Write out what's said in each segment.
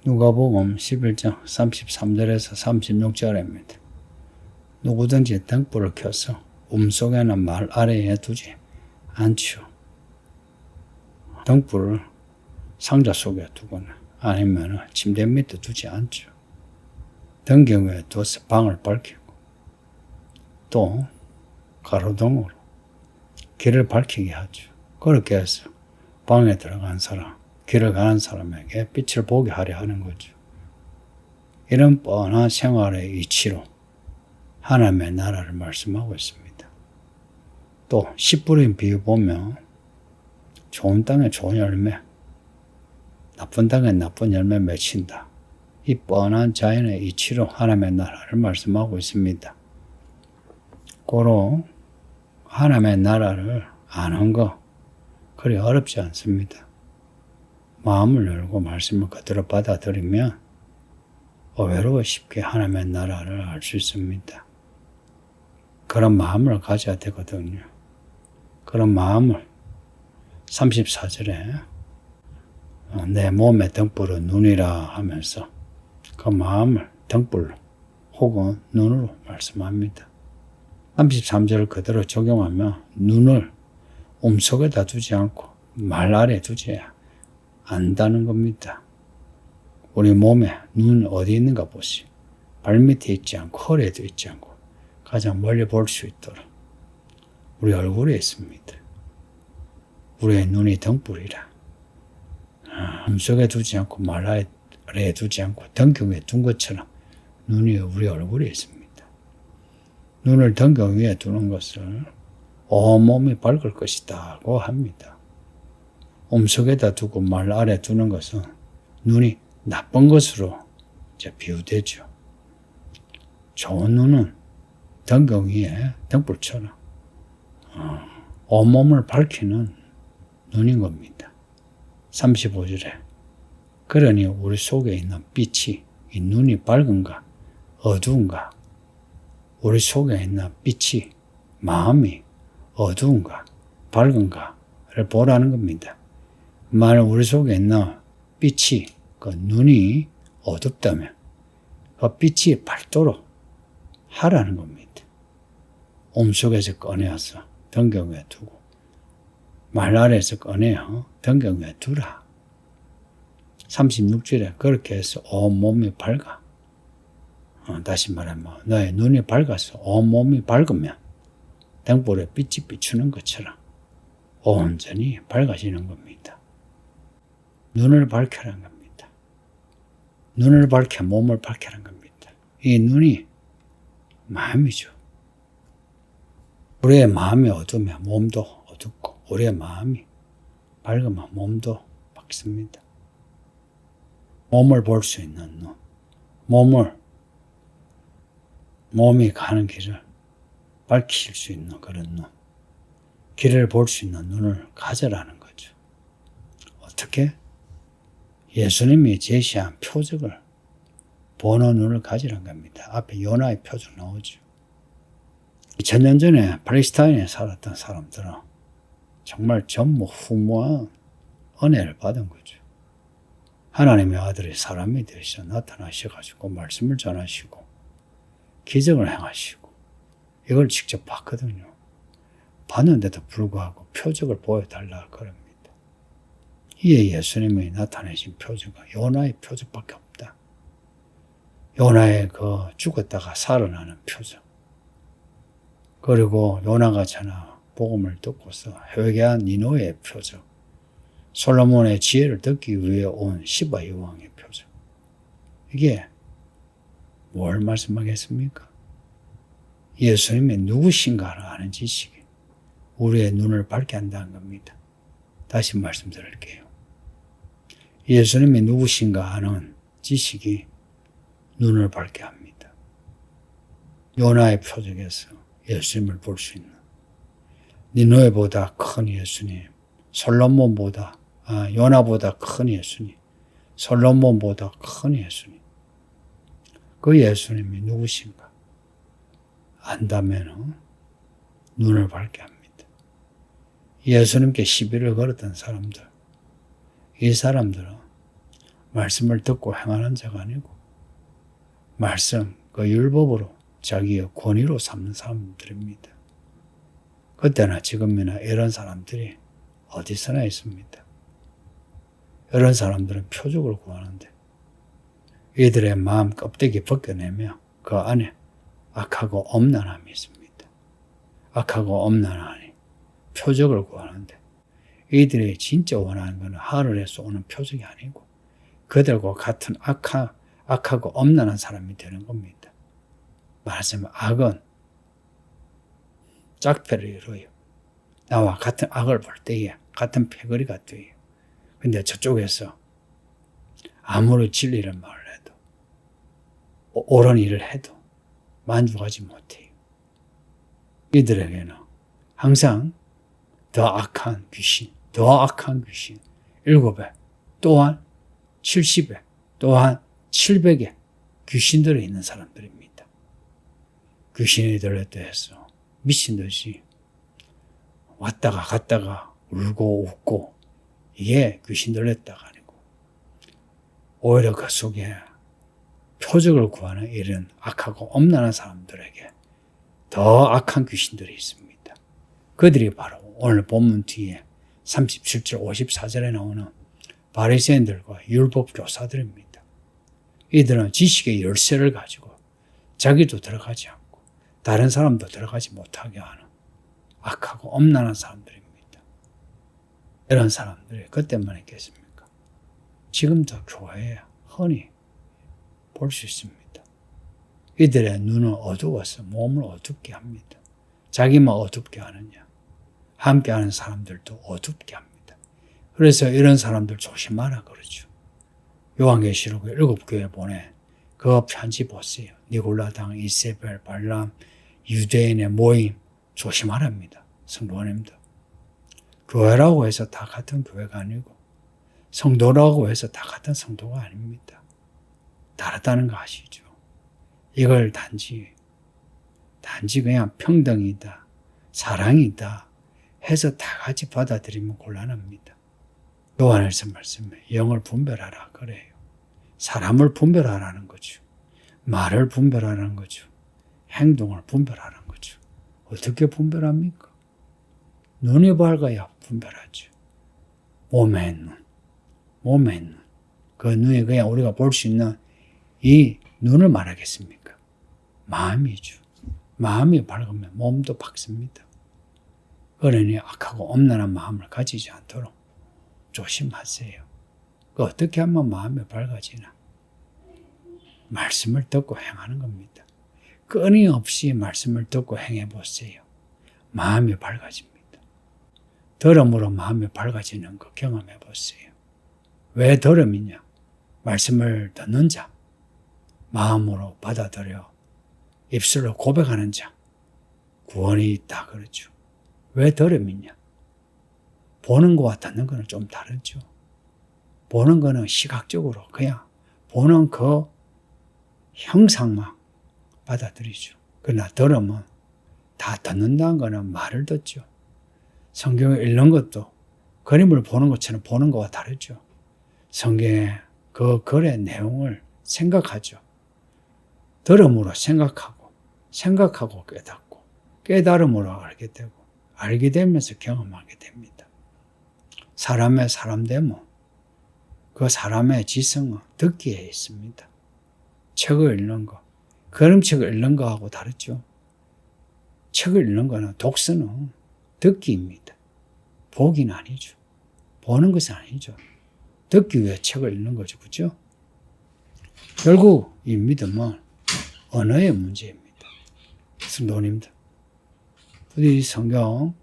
누가복음 11장 33절에서 36절입니다. 누구든지 등불을 켜서 속에는 말 아래에 두지 않지요. 등불을 상자 속에 두거나 아니면 침대 밑에 두지 않죠. 등경에 두어서 방을 밝히고 또 가로등으로 길을 밝히게 하죠. 그렇게 해서 방에 들어간 사람, 길을 가는 사람에게 빛을 보게 하려 하는 거죠. 이런 뻔한 생활의 이치로 하나님의 나라를 말씀하고 있습니다. 또 씨 뿌린 비유 보면 좋은 땅에 좋은 열매, 나쁜 땅에 나쁜 열매 맺힌다. 이 뻔한 자연의 이치로 하나님의 나라를 말씀하고 있습니다. 고로 하나님의 나라를 아는 거 그리 어렵지 않습니다. 마음을 열고 말씀을 그대로 받아들이면 의외로 쉽게 하나님의 나라를 알 수 있습니다. 그런 마음을 가져야 되거든요. 그런 마음을 34절에 내 몸의 등불은 눈이라 하면서 그 마음을 등불로 혹은 눈으로 말씀합니다. 33절을 그대로 적용하면 눈을 속에다 두지 않고 말 아래 두지 않는다는 겁니다. 우리 몸에 눈 어디 있는가 보시오. 발밑에 있지 않고 허리에도 있지 않고 가장 멀리 볼 수 있도록 우리 얼굴에 있습니다. 우리의 눈이 등불이라. 속에 두지 않고 말 아래에 두지 않고 등경 위에 둔 것처럼 눈이 우리 얼굴에 있습니다. 눈을 등경 위에 두는 것을 온몸이 밝을 것이다고 합니다. 속에다 두고 말 아래 두는 것은 눈이 나쁜 것으로 이제 비유되죠. 좋은 눈은 등경 위에 등불처럼 온몸을 밝히는 눈인 겁니다. 35절에 그러니 우리 속에 있는 빛이 이 눈이 밝은가 어두운가, 우리 속에 있는 빛이 마음이 어두운가 밝은가를 보라는 겁니다. 만약 우리 속에 있는 빛이 그 눈이 어둡다면 그 빛이 밝도록 하라는 겁니다. 속에서 꺼내어서 등경 위에 두고 말 아래에서 꺼내어 등경 위에 두라. 36절에 그렇게 해서 온몸이 밝아. 다시 말하면 너의 눈이 밝아서 온몸이 밝으면 등불에 빛이 비추는 것처럼 온전히 밝아지는 겁니다. 눈을 밝혀라는 겁니다. 눈을 밝혀 몸을 밝혀라는 겁니다. 이 눈이 마음이죠. 우리의 마음이 어두우면 몸도 어둡고 우리의 마음이 밝으면 몸도 밝습니다. 몸을 볼 수 있는 눈, 몸이 가는 길을 밝힐 수 있는 그런 눈, 길을 볼 수 있는 눈을 가져라는 거죠. 어떻게? 예수님이 제시한 표적을 보는 눈을 가지란 겁니다. 앞에 요나의 표적 나오죠. 2000년 전에 팔레스타인에 살았던 사람들은 정말 전무후무한 은혜를 받은 거죠. 하나님의 아들이 사람이 되셔 나타나셔가지고 말씀을 전하시고 기적을 행하시고 이걸 직접 봤거든요. 봤는데도 불구하고 표적을 보여달라 그럽니다. 이에 예수님이 나타내신 표적은 요나의 표적밖에 없다. 요나의 그 죽었다가 살아나는 표적. 그리고 요나가 전하 복음을 듣고서 회개한 니느웨의 표적. 솔로몬의 지혜를 듣기 위해 온 시바 여왕의 표적. 이게 뭘 말씀하겠습니까? 예수님이 누구신가를 아는 지식이 우리의 눈을 밝게 한다는 겁니다. 다시 말씀드릴게요. 예수님이 누구신가 아는 지식이 눈을 밝게 합니다. 요나의 표적에서 예수님을 볼 수 있는 니느웨보다 큰 예수님, 요나보다 큰 예수님, 솔로몬보다 큰 예수님. 그 예수님이 누구신가 안다면 눈을 밝게 합니다. 예수님께 시비를 걸었던 사람들, 이 사람들은 말씀을 듣고 행하는 자가 아니고 말씀, 그 율법으로 자기의 권위로 삼는 사람들입니다. 그때나 지금이나 이런 사람들이 어디서나 있습니다. 이런 사람들은 표적을 구하는데 이들의 마음 껍데기 벗겨내며 그 안에 악하고 엄난함이 있습니다. 악하고 엄난하니 표적을 구하는데 이들이 진짜 원하는 것은 하늘에서 오는 표적이 아니고 그들과 같은 악하고 엄난한 사람이 되는 겁니다. 말하자면 악은 짝패를 이루어요. 나와 같은 악을 볼 때에 같은 패거리가 돼요. 근데 저쪽에서 아무리 진리를 말을 해도 옳은 일을 해도 만족하지 못해요. 이들에게는 항상 더 악한 귀신, 7배, 또한 70배, 또한 700의 귀신들이 있는 사람들입니다. 귀신이 들렸다 해서 미친 듯이 왔다가 갔다가 울고 웃고 이게 귀신 들렸다가 아니고 오히려 그 속에 표적을 구하는 이런 악하고 엄난한 사람들에게 더 악한 귀신들이 있습니다. 그들이 바로 오늘 본문 뒤에 37절 54절에 나오는 바리새인들과 율법 교사들입니다. 이들은 지식의 열쇠를 가지고 자기도 들어가지 않고 다른 사람도 들어가지 못하게 하는 악하고 엄난한 사람들입니다. 이런 사람들이 그때만 있겠습니까? 지금도 교회에 흔히 볼 수 있습니다. 이들의 눈은 어두워서 몸을 어둡게 합니다. 자기만 어둡게 하느냐? 함께하는 사람들도 어둡게 합니다. 그래서 이런 사람들 조심하라 그러죠. 요한계시록 7교회 보내 그 편지 보세요. 니골라당, 이세벨, 발람, 유대인의 모임 조심하랍니다. 성도님들. 교회라고 해서 다 같은 교회가 아니고 성도라고 해서 다 같은 성도가 아닙니다. 다르다는 거 아시죠? 이걸 단지 그냥 평등이다, 사랑이다 해서 다 같이 받아들이면 곤란합니다. 요한에서 말씀해 영을 분별하라 그래요. 사람을 분별하라는 거죠. 말을 분별하라는 거죠. 행동을 분별하라는 거죠. 어떻게 분별합니까? 눈이 밝아야 분별하죠. 몸의 눈. 그 눈이 그냥 우리가 볼 수 있는 이 눈을 말하겠습니까? 마음이죠. 마음이 밝으면 몸도 밝습니다. 그러니 악하고 엄난한 마음을 가지지 않도록 조심하세요. 그 어떻게 하면 마음이 밝아지나? 말씀을 듣고 행하는 겁니다. 끊임없이 말씀을 듣고 행해보세요. 마음이 밝아집니다. 들음으로 마음이 밝아지는 거 경험해보세요. 왜 들음이냐? 말씀을 듣는 자, 마음으로 받아들여 입술로 고백하는 자, 구원이 있다 그러죠. 왜 들음이냐? 보는 거와 듣는 거는 좀 다르죠. 보는 거는 시각적으로 그냥 보는 그 형상만 받아들이죠. 그러나 들음은 다 듣는다는 거는 말을 듣죠. 성경을 읽는 것도 그림을 보는 것처럼 보는 것과 다르죠. 성경의 그 글의 내용을 생각하죠. 들음으로 생각하고 깨닫고 깨달음으로 알게 되고 알게 되면서 경험하게 됩니다. 사람의 사람됨은 그 사람의 지성은 듣기에 있습니다. 책을 읽는 거, 그림책을 읽는 거하고 다르죠. 책을 읽는 거는 독서는 듣기입니다. 보기는 아니죠. 보는 것은 아니죠. 듣기 위해 책을 읽는 거죠. 그죠? 결국 이 믿음은 언어의 문제입니다. 성도님들, 우리 성경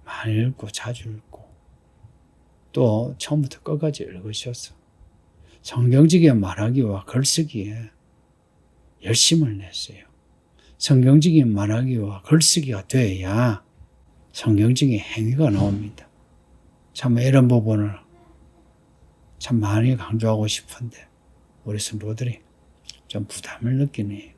많이 읽고 자주 읽고 또 처음부터 끝까지 읽으셔서 성경적인 말하기와 글쓰기에 열심을 냈어요. 성경적인 말하기와 글쓰기가 돼야 성경적인 행위가 나옵니다. 참 이런 부분을 참 많이 강조하고 싶은데 우리 성도들이 좀 부담을 느끼네요.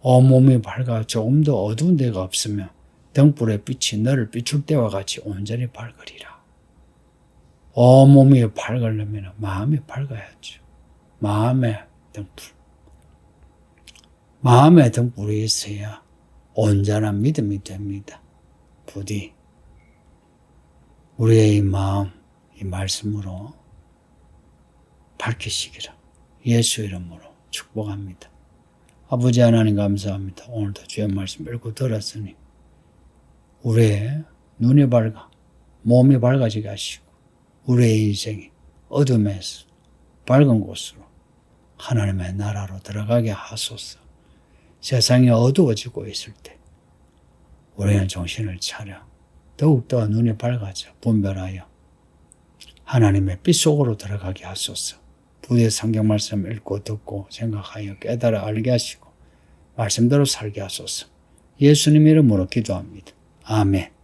온몸이 밝아 조금도 어두운 데가 없으면 등불의 빛이 너를 비출 때와 같이 온전히 밝으리라. 온몸이 밝으려면 마음이 밝아야죠. 마음의 등불. 마음의 등불이 있어야 온전한 믿음이 됩니다. 부디 우리의 이 마음, 이 말씀으로 밝히시기를 예수 이름으로 축복합니다. 아버지 하나님 감사합니다. 오늘도 주의 말씀 읽고 들었으니 우리의 눈이 밝아 몸이 밝아지게 하시고 우리의 인생이 어둠에서 밝은 곳으로 하나님의 나라로 들어가게 하소서. 세상이 어두워지고 있을 때 우리는 정신을 차려 더욱더 눈이 밝아져 분별하여 하나님의 빛 속으로 들어가게 하소서. 부디 성경 말씀 읽고 듣고 생각하여 깨달아 알게 하시고 말씀대로 살게 하소서. 예수님 이름으로 기도합니다. 아멘.